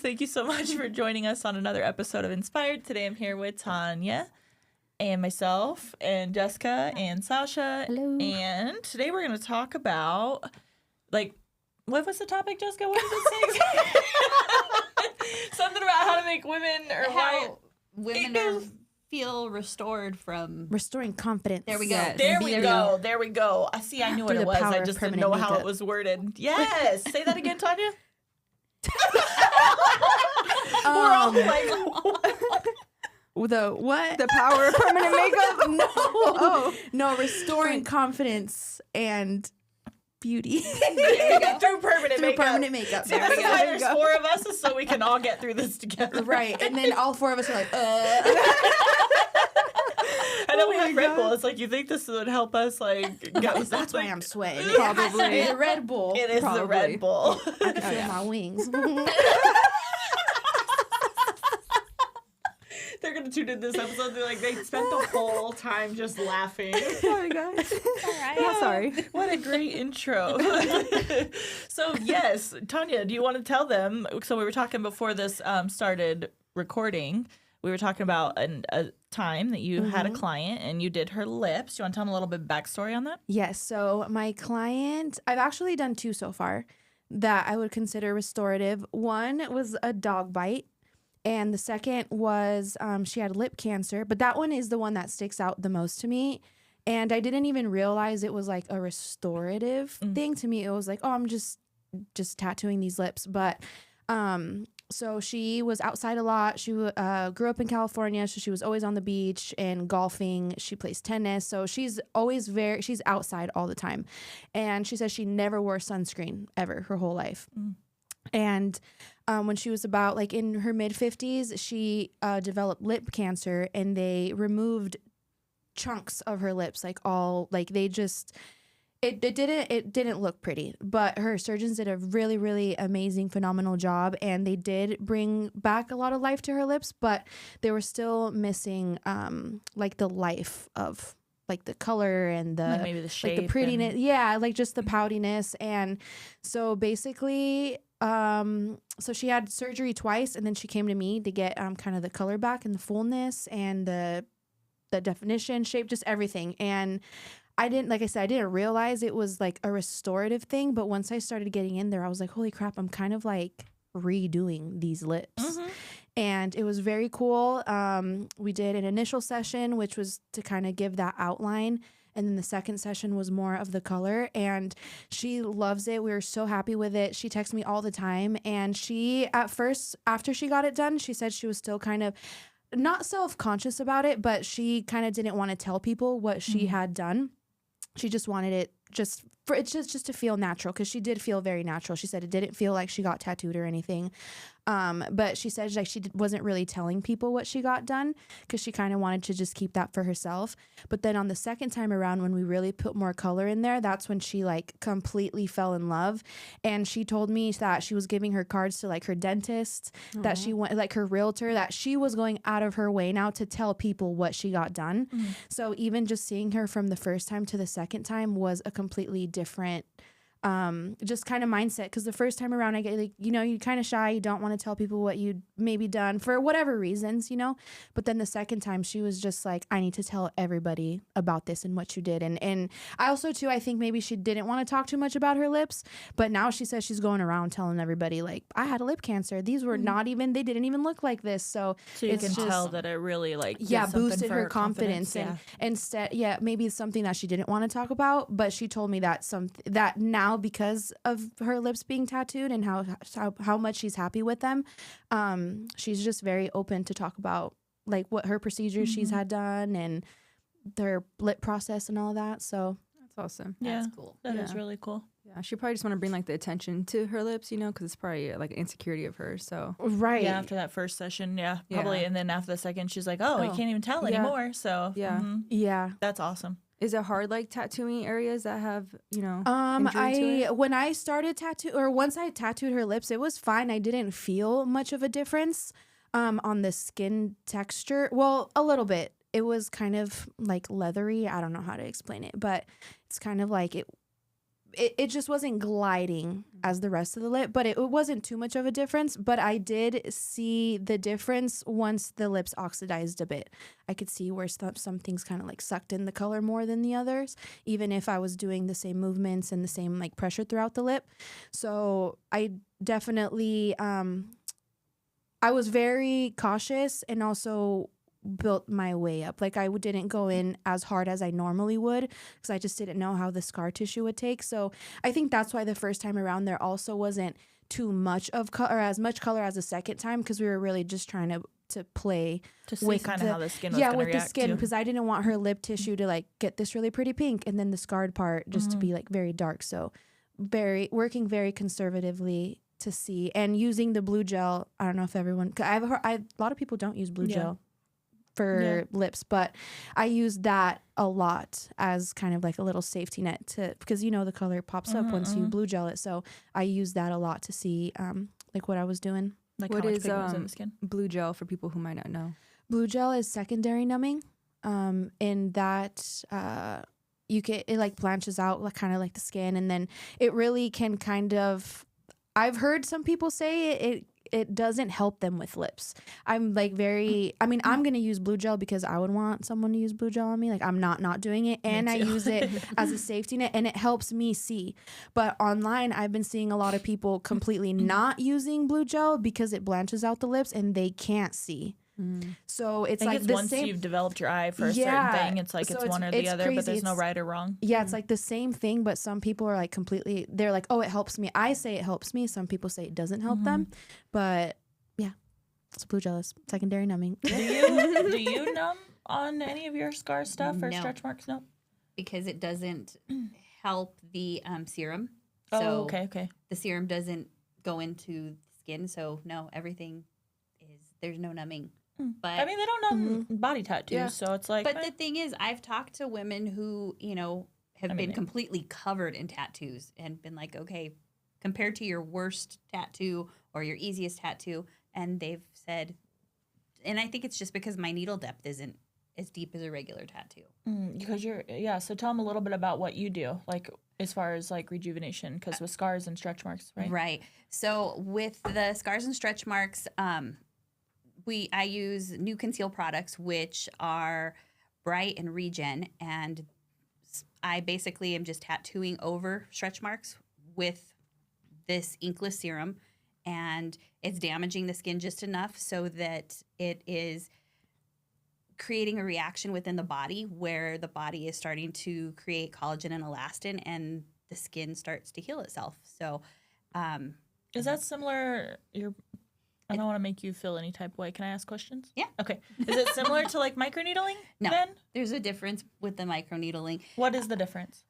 Thank you so much for joining us on another episode of Inspired. Today I'm here with Tanya and myself and Jessica and Sasha. Hello. And today we're going to talk about, like, what was the topic, Jessica? What did it say? Something about how to make women or how women feel restored from restoring confidence. There we go. Yes. There we go. There we go. I see. I knew what it was. I just didn't know how it was worded. Yes. Say that again, Tanya. We're all like, the what? The power of permanent makeup? No. Oh no, restoring confidence and beauty through permanent makeup. Permanent makeup. See, that's why there's 4 of us, is so we can all get through this together. Right, and then all 4 of us are like, I know we have Red Bull. It's like, you think this would help us, like, get that's why I'm sweating. Probably. It's the Red Bull. It is the Red Bull. I can feel my wings. They're going to tune in this episode. They're like, they spent the whole time just laughing. Sorry, guys. all right. I'm sorry. What a great intro. So, yes, Tanya, do you want to tell them? So we were talking before this started recording. We were talking about a time that you had a client and you did her lips. Do you want to tell them a little bit backstory on that? Yes, so my client, I've actually done 2 so far that I would consider restorative. One was a dog bite. And the second was she had lip cancer, but that one is the one that sticks out the most to me. And I didn't even realize it was like a restorative thing. To me, it was like, oh, I'm just tattooing these lips. But so she was outside a lot. She grew up in California, so she was always on the beach and golfing. She plays tennis, so she's outside all the time. And she says she never wore sunscreen ever her whole life. And when she was about like in her mid-50s, she developed lip cancer, and they removed chunks of her lips, like all like they just it didn't look pretty. But her surgeons did a really, really amazing, phenomenal job, and they did bring back a lot of life to her lips, but they were still missing like the life of like the color and the Like maybe the shape, like the prettiness, like just the poutiness. And so basically so she had surgery twice, and then she came to me to get kind of the color back and the fullness and the definition, shape, just everything. And I didn't realize it was like a restorative thing, but once I started getting in there, I was like, holy crap, I'm kind of like redoing these lips. And it was very cool. We did an initial session, which was to kind of give that outline. And then the second session was more of the color, and she loves it. We were so happy with it. She texts me all the time. And she, at first, after she got it done, she said she was still kind of not self-conscious about it, but she kind of didn't want to tell people what she had done. She just wanted it just to feel natural, because she did feel very natural. She said it didn't feel like she got tattooed or anything. But she said like she wasn't really telling people what she got done, because she kind of wanted to just keep that for herself. But then on the second time around, when we really put more color in there, that's when she like completely fell in love. And she told me that she was giving her cards to like her dentist, that she went like her realtor, that she was going out of her way now to tell people what she got done. So even just seeing her from the first time to the second time was a completely different just kind of mindset, because the first time around I get like, you're kind of shy, you don't want to tell people what you'd maybe done for whatever reasons, but then the second time she was just like, I need to tell everybody about this and what you did. And I also too, I think maybe she didn't want to talk too much about her lips, but now she says she's going around telling everybody like, I had a lip cancer, these were they didn't even look like this. So you can tell that it really like boosted her confidence. And instead maybe something that she didn't want to talk about, but she told me that that now, because of her lips being tattooed and how much she's happy with them, she's just very open to talk about like what her procedures she's had done and their lip process and all that. So That's awesome. Yeah, That's cool. That is really cool. Yeah, she probably just want to bring like the attention to her lips, because it's probably like an insecurity of hers. So right, yeah. After that first session, probably, and then after the second, she's like, "Oh, you can't even tell anymore." So yeah, that's awesome. Is it hard, like tattooing areas that have, injury to it? When I started once I tattooed her lips, it was fine. I didn't feel much of a difference on the skin texture. Well, a little bit. It was kind of like leathery. I don't know how to explain it, but it's kind of like it it just wasn't gliding as the rest of the lip, but it wasn't too much of a difference. But I did see the difference once the lips oxidized a bit. I could see where some things kind of like sucked in the color more than the others, even if I was doing the same movements and the same like pressure throughout the lip. So I definitely, I was very cautious and also built my way up. Like I didn't go in as hard as I normally would because I just didn't know how the scar tissue would take. So I think that's why the first time around there also wasn't too much of color, or as much color as the second time, because we were really just trying to play to see with kind of how the skin was yeah, gonna with the react skin, to. because I didn't want her lip tissue to like get this really pretty pink and then the scarred part just to be like very dark. So working very conservatively to see, and using the blue gel. I don't know if everyone, 'cause I've heard, a lot of people don't use blue gel for lips, but I use that a lot as kind of like a little safety net because the color pops up once you blue gel it. So I use that a lot to see like what I was doing. Like What how much is pigment was in the skin? blue gel for people who might not know? Blue gel is secondary numbing, in that it like blanches out like kind of like the skin, and then it really can kind of. I've heard some people say it doesn't help them with lips. I'm like I'm going to use blue gel because I would want someone to use blue gel on me. Like I'm not doing it. And I use it as a safety net, and it helps me see. But online, I've been seeing a lot of people completely not using blue gel because it blanches out the lips and they can't see. So it's like the once same. you've developed your eye for a certain thing, it's like it's one or the other, but there's no right or wrong. Yeah, it's like the same thing, but some people are like completely. They're like, oh, it helps me. I say it helps me. Some people say it doesn't help them, but yeah, it's blue gel is secondary numbing. Do you numb on any of your scar stuff or No. stretch marks? No, because it doesn't help the serum. Oh, So okay. the serum doesn't go into the skin, so no, everything there's no numbing. But I mean, they don't numb body tattoos, Yeah. so it's like. But the thing is, I've talked to women who, have been completely covered in tattoos and been like, okay, compared to your worst tattoo or your easiest tattoo, and they've said, and I think it's just because my needle depth isn't as deep as a regular tattoo. Because so tell them a little bit about what you do, like as far as like rejuvenation, because with scars and stretch marks, right? Right. So with the scars and stretch marks, I use New Conceal products, which are bright and regen, and I basically am just tattooing over stretch marks with this inkless serum, and it's damaging the skin just enough so that it is creating a reaction within the body where the body is starting to create collagen and elastin, and the skin starts to heal itself. So is that similar? I don't want to make you feel any type of way. Can I ask questions? Yeah. Okay. Is it similar to like microneedling? No. Then There's a difference with the microneedling. what is the difference?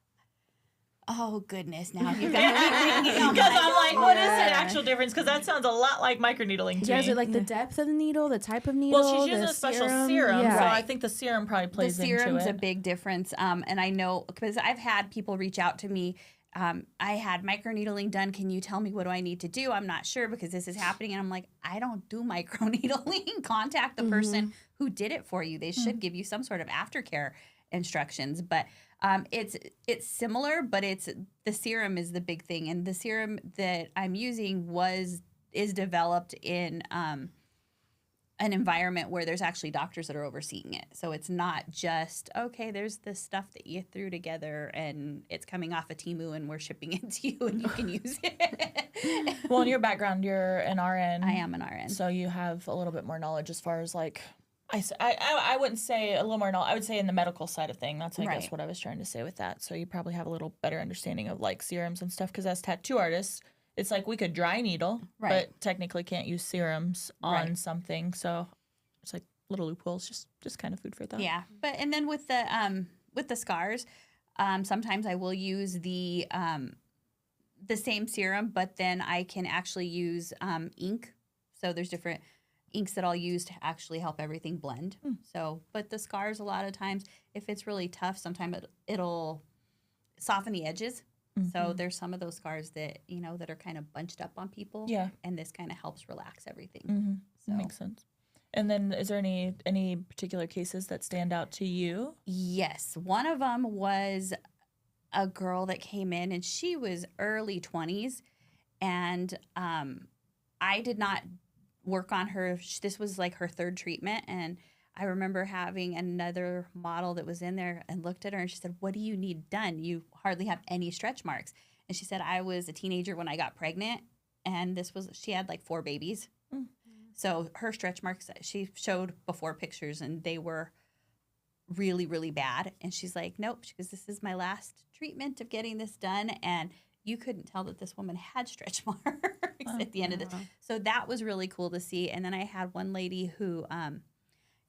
Oh, goodness. Now you've got me thinking. Because I'm like, what is the actual difference? Because that sounds a lot like microneedling to Yeah, me. is it like the depth of the needle, the type of needle? Well, she's using the a special serum, Yeah. so I think the serum probably plays The into serum's it. a big difference. And I know because I've had people reach out to me. I had microneedling done. Can you tell me what do I need to do? I'm not sure because this is happening. And I'm like, I don't do microneedling. Contact the person who did it for you. They should give you some sort of aftercare instructions. But it's similar, but the serum is the big thing. And the serum that I'm using is developed in an environment where there's actually doctors that are overseeing it. So it's not just, okay, there's this stuff that you threw together and it's coming off of Temu and we're shipping it to you and you can use it. Well, in your background, you're an RN. I am an RN. So you have a little bit more knowledge as far as like, I wouldn't say a little more knowledge. I would say in the medical side of thing. That's, I guess, what I was trying to say with that. So you probably have a little better understanding of like serums and stuff because as tattoo artists, it's like we could dry needle, but technically can't use serums on something. So it's like little loopholes, just kind of food for thought. Yeah, and then with the scars, sometimes I will use the same serum, but then I can actually use ink. So there's different inks that I'll use to actually help everything blend. So, but the scars, a lot of times, if it's really tough, sometimes it'll soften the edges. So there's some of those scars that, that are kind of bunched up on people. Yeah. And this kind of helps relax everything. So. Makes sense. And then is there any particular cases that stand out to you? Yes. One of them was a girl that came in, and she was early 20s, and I did not work on her. This was like her third treatment, and I remember having another model that was in there and looked at her, and she said, "What do you need done? You hardly have any stretch marks." And she said, "I was a teenager when I got pregnant, and she had like 4 babies." Mm-hmm. So her stretch marks, she showed before pictures, and they were really, really bad. And she's like, "Nope," she goes, "This is my last treatment of getting this done." And you couldn't tell that this woman had stretch marks at the end of this. So that was really cool to see. And then I had one lady who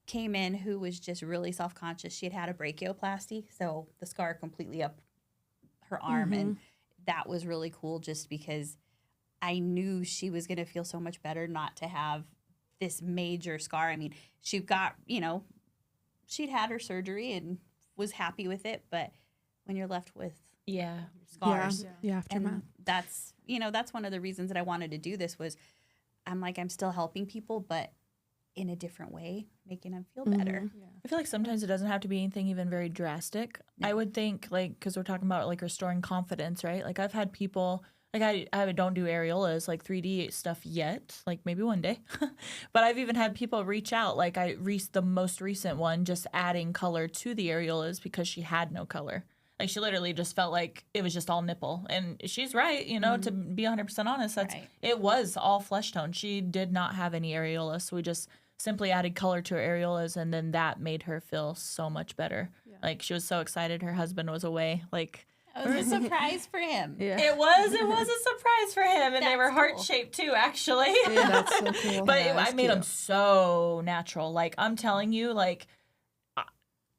came in who was just really self-conscious. She had a brachioplasty, so the scar completely up her arm. Mm-hmm. And that was really cool just because I knew she was going to feel so much better not to have this major scar. I mean, she got, she'd had her surgery and was happy with it, but when you're left with scars, aftermath. And that's one of the reasons that I wanted to do this was I'm still helping people, but in a different way, making them feel better. Mm-hmm. Yeah. I feel like sometimes it doesn't have to be anything even very drastic. No. I would think because we're talking about like restoring confidence, right? Like I've had people, like I don't do areolas, like 3D stuff yet, like maybe one day. But I've even had people reach out, like the most recent one, just adding color to the areolas because she had no color. Like she literally just felt like it was just all nipple. And she's right, to be 100% honest, it was all flesh tone. She did not have any areolas. So we just simply added color to her areolas, and then that made her feel so much better. Yeah. Like she was so excited her husband was away. Like it was a surprise for him. Yeah. It was a surprise for him, and they were heart-shaped too, actually. Yeah, that's so cool. But I made them so natural. Like I'm telling you, like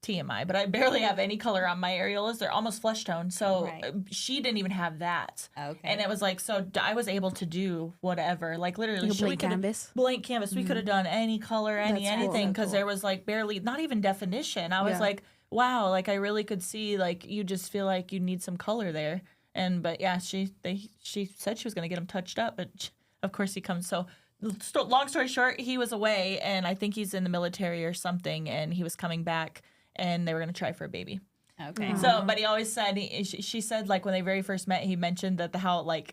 TMI, but I barely have any color on my areolas. They're almost flesh tone. So she didn't even have that. Okay. And it was like, so I was able to do whatever, like literally blank canvas. We could have done any color, anything, because there was like barely, not even definition. I was like, wow, like I really could see, like you just feel like you need some color there. But yeah, she said she was going to get him touched up, but of course he comes. So long story short, he was away, and I think he's in the military or something, and he was coming back. And they were going to try for a baby. Okay. So, but he always said, she said, like, when they very first met, he mentioned that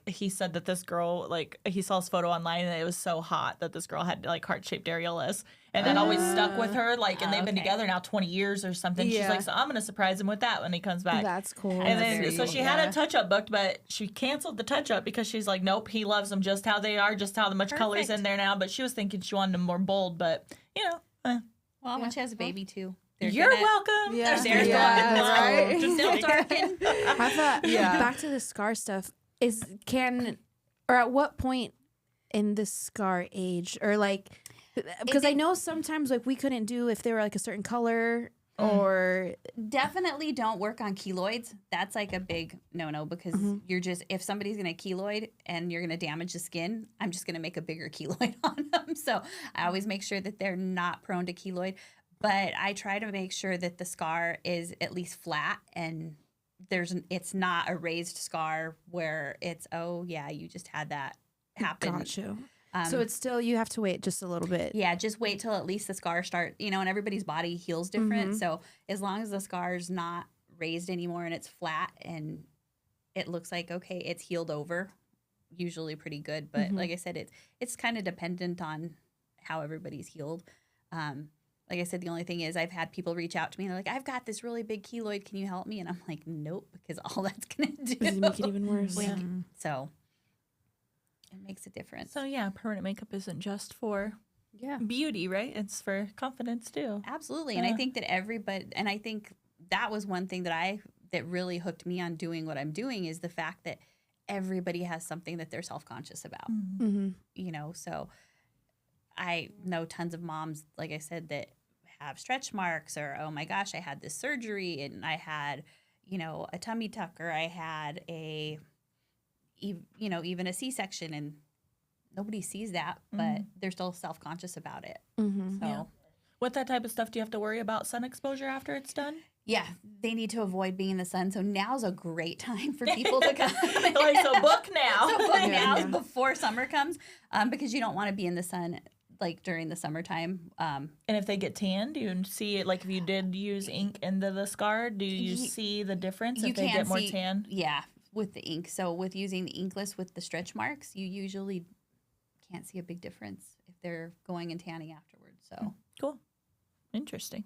he said that this girl, like, he saw his photo online and it was so hot that this girl had, like, heart-shaped areolas. And that always stuck with her, like, and they've been together now 20 years or something. Yeah. She's like, so I'm going to surprise him with that when he comes back. That's cool. And then, so she had a touch-up booked, but she canceled the touch-up because she's like, nope, he loves them just how they are, just how much color's in there now. But she was thinking she wanted them more bold, but, Well, when she has a baby, too. You're welcome. Yeah. There's right. Still darken. I thought, back to the scar stuff, or at what point in the scar age, or like, because I know sometimes like we couldn't do if they were like a certain color, or definitely don't work on keloids. That's like a big no because you're just, if somebody's going to keloid and you're going to damage the skin, I'm just going to make a bigger keloid on them. So I always make sure that they're not prone to keloid. But I try to make sure that the scar is at least flat, and it's not a raised scar where it's, you just had that happen. Got you. So it's still, you have to wait just a little bit. Yeah, just wait till at least the scar start, and everybody's body heals different. So as long as the scar's not raised anymore and it's flat and it looks like, okay, it's healed over, usually pretty good. But like I said, it's kind of dependent on how everybody's healed. Like I said, the only thing is I've had people reach out to me and they're like, I've got this really big keloid. Can you help me? And I'm like, nope, because all that's going to do is make it even worse. So it makes a difference. So yeah, permanent makeup isn't just for beauty, right? It's for confidence too. Absolutely. And I think that I think that was one thing that really hooked me on doing what I'm doing is the fact that everybody has something that they're self-conscious about. So I know tons of moms, like I said, that have stretch marks, or, oh my gosh, I had this surgery and I had, a tummy tuck, or I had even a C-section, and nobody sees that, but they're still self-conscious about it. So with that type of stuff, do you have to worry about sun exposure after it's done? Yeah, they need to avoid being in the sun. So now's a great time for people to come. So book now. Now before summer comes, because you don't want to be in the sun like during the summertime. And if they get tan, do you see it? Like if you did use ink into the scar, do you see the difference if they get more tan? Yeah, with the ink. So with using the inkless with the stretch marks, you usually can't see a big difference if they're going and tanning afterwards. So Cool. Interesting.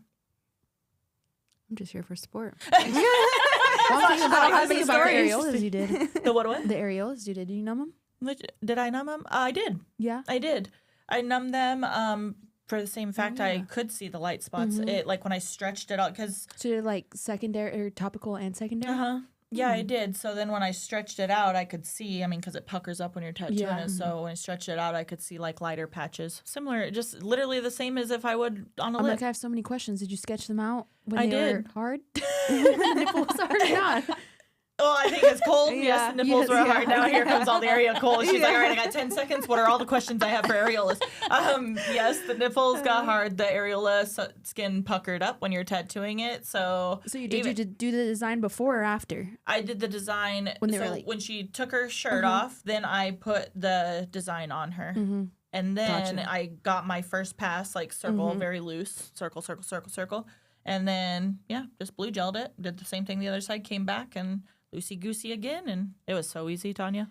I'm just here for sport. One thing about the stories. areolas you did. The what? The areolas you did. Did you numb them? Did I numb them? I did. Yeah. I did. I numbed them for the same fact I could see the light spots. It like when I stretched it out because So you did like secondary or topical and secondary? Yeah, I did. So then when I stretched it out, I could see, I mean, because it puckers up when you're tattooing it. So when I stretched it out, I could see like lighter patches. Similar, just literally the same as if I would on a I'm lip. like, I have so many questions. Did you sketch them out when I they did. were hard? The nipple was hard or not? Oh, I think it's cold. Yeah. Yes, the nipples were Yes, hard. Now here comes all the area cold. She's like, Yeah. all right, I got 10 seconds. What are all the questions I have for areolas? Yes, the nipples got hard. The areola skin puckered up when you're tattooing it. So You do the design before or after? I did the design. When they so were like- when she took her shirt off, then I put the design on her. And then Gotcha. I got my first pass, like circle, very loose, circle, circle, circle, circle. And then, just blue gelled it. Did the same thing the other side, came back and loosey-goosey again. And it was so easy, Tanya.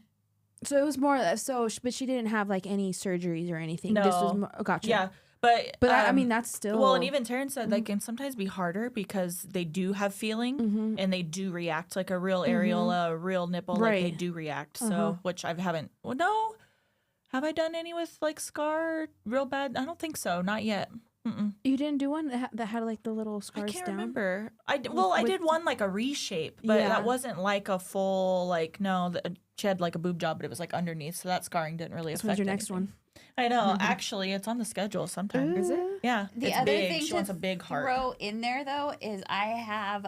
So it was more but she didn't have like any surgeries or anything. No. This was more, gotcha. Yeah. But But I mean, that's still. well, and even Taryn said they can sometimes be harder because they do have feeling and they do react like a real areola, a real nipple. Like they Right. do react. So, which I haven't. Well, no. Have I done any with like scar real bad? I don't think so. Not yet. You didn't do one that had like the little I scars can't down? remember. I did with- one like a reshape, but Yeah. that wasn't like a full like no. She had like a boob job, but it was like underneath, so that scarring didn't really This affect. one's your next anything. one. I know. Actually, it's on the schedule sometime. Is it? Yeah, the it's other big. thing She to wants a big heart. throw in there though is I have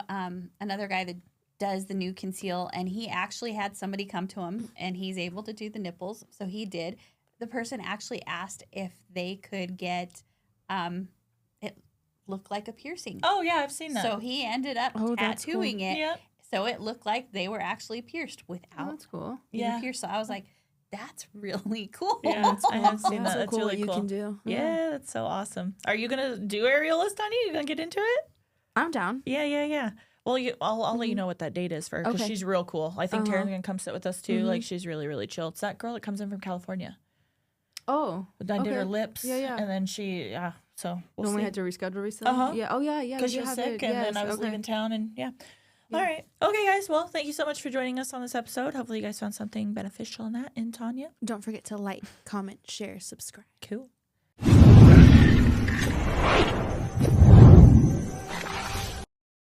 another guy that does the new conceal, and he actually had somebody come to him, and he's able to do the nipples, so he did. The person actually asked if they could get it look like a piercing. Oh yeah, I've seen that. So he ended up that's cool. tattooing it, Yep. so it looked like they were actually pierced Oh, without that's cool. being Yeah. pierced. So I was like, that's really cool. Yeah, I have seen That's that. so That's cool really what you cool. can do. Yeah, that's so awesome. Are you gonna do areolas, Tanya? You gonna get into it? I'm down. Yeah. Well, I'll let you know what that date is for because Okay. she's real cool. I think Taryn's gonna come sit with us too. Like she's really, really chill. It's that girl that comes in from California. Oh, I did her okay. lips. Yeah. And then she, so we'll When we see. had to reschedule recently. Uh-huh. Yeah. Oh yeah. Because she was sick, and then I was leaving town, and All right. Okay, guys. Well, thank you so much for joining us on this episode. Hopefully, you guys found something beneficial in that. And Tanya, Don't forget to like, comment, share, subscribe. cool.